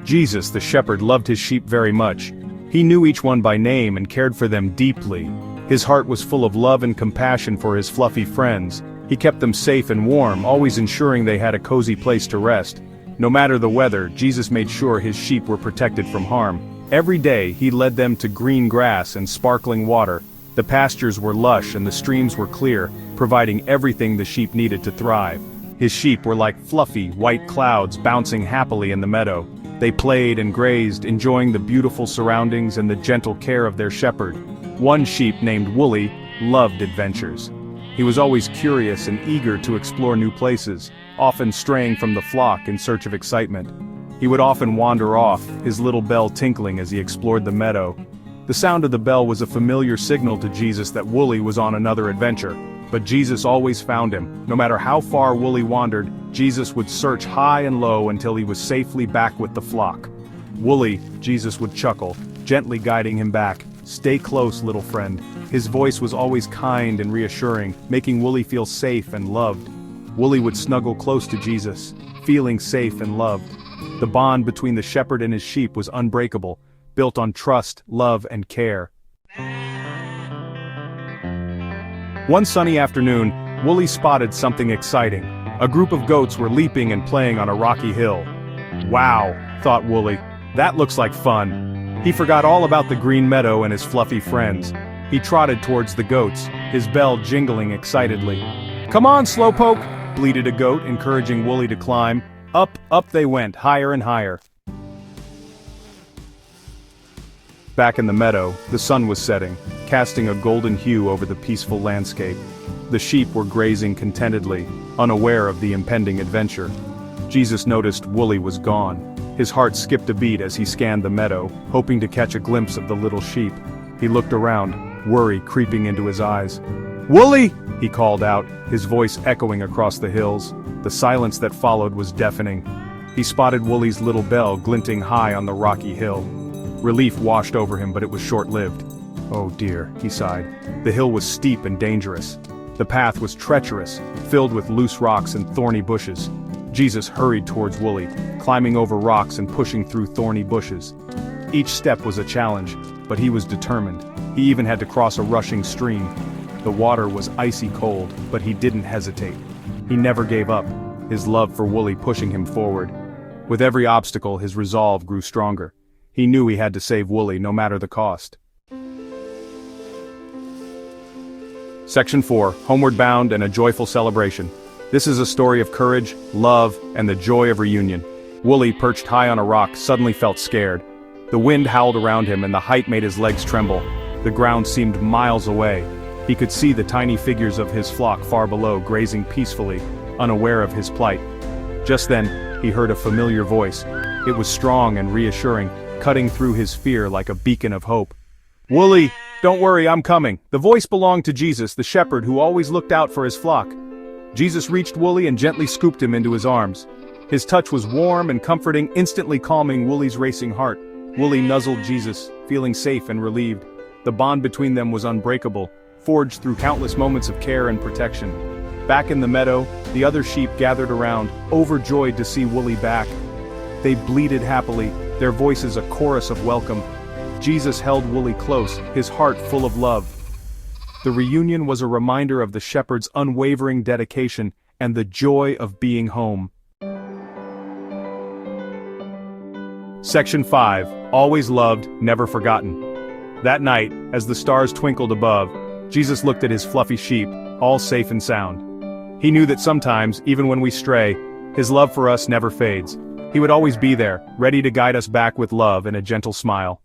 Jesus, the shepherd, loved his sheep very much. He knew each one by name and cared for them deeply. His heart was full of love and compassion for his fluffy friends. He kept them safe and warm, always ensuring they had a cozy place to rest. No matter the weather, Jesus made sure his sheep were protected from harm. Every day, he led them to green grass and sparkling water. The pastures were lush and the streams were clear, providing everything the sheep needed to thrive. His sheep were like fluffy, white clouds bouncing happily in the meadow. They played and grazed, enjoying the beautiful surroundings and the gentle care of their shepherd. One sheep named Wooly loved adventures. He was always curious and eager to explore new places, often straying from the flock in search of excitement. He would often wander off, his little bell tinkling as he explored the meadow. The sound of the bell was a familiar signal to Jesus that Wooly was on another adventure. But Jesus always found him. No matter how far Wooly wandered, Jesus would search high and low until he was safely back with the flock. Wooly, Jesus would chuckle, gently guiding him back. "Stay close, little friend." His voice was always kind and reassuring, making Wooly feel safe and loved. Wooly would snuggle close to Jesus, feeling safe and loved. The bond between the shepherd and his sheep was unbreakable, built on trust, love, and care. One sunny afternoon, Wooly spotted something exciting. A group of goats were leaping and playing on a rocky hill. "Wow," thought Wooly, "that looks like fun." He forgot all about the green meadow and his fluffy friends. He trotted towards the goats, his bell jingling excitedly. "Come on, slowpoke," bleated a goat, encouraging Wooly to climb. Up they went, higher and higher. Back in the meadow, the sun was setting, casting a golden hue over the peaceful landscape. The sheep were grazing contentedly, unaware of the impending adventure. Jesus noticed Wooly was gone. His heart skipped a beat as he scanned the meadow, hoping to catch a glimpse of the little sheep. He looked around, worry creeping into his eyes. "Wooly!" he called out, his voice echoing across the hills. The silence that followed was deafening. He spotted Wooly's little bell glinting high on the rocky hill. Relief washed over him, but it was short-lived. "Oh dear," he sighed. The hill was steep and dangerous. The path was treacherous, filled with loose rocks and thorny bushes. Jesus hurried towards Wooly, climbing over rocks and pushing through thorny bushes. Each step was a challenge, but he was determined. He even had to cross a rushing stream. The water was icy cold, but he didn't hesitate. He never gave up, his love for Wooly pushing him forward. With every obstacle, his resolve grew stronger. He knew he had to save Wooly no matter the cost. Section 4, Homeward Bound and a Joyful Celebration. This is a story of courage, love, and the joy of reunion. Wooly, perched high on a rock, suddenly felt scared. The wind howled around him and the height made his legs tremble. The ground seemed miles away. He could see the tiny figures of his flock far below, grazing peacefully, unaware of his plight. Just then, he heard a familiar voice. It was strong and reassuring, cutting through his fear like a beacon of hope. "Wooly, don't worry, I'm coming." The voice belonged to Jesus, the shepherd who always looked out for his flock. Jesus reached Wooly and gently scooped him into his arms. His touch was warm and comforting, instantly calming Wooly's racing heart. Wooly nuzzled Jesus, feeling safe and relieved. The bond between them was unbreakable, forged through countless moments of care and protection. Back in the meadow, the other sheep gathered around, overjoyed to see Wooly back. They bleated happily, their voices a chorus of welcome. Jesus held Wooly close, his heart full of love. The reunion was a reminder of the shepherd's unwavering dedication and the joy of being home. Section 5, Always Loved, Never Forgotten. That night, as the stars twinkled above, Jesus looked at his fluffy sheep, all safe and sound. He knew that sometimes, even when we stray, his love for us never fades. He would always be there, ready to guide us back with love and a gentle smile.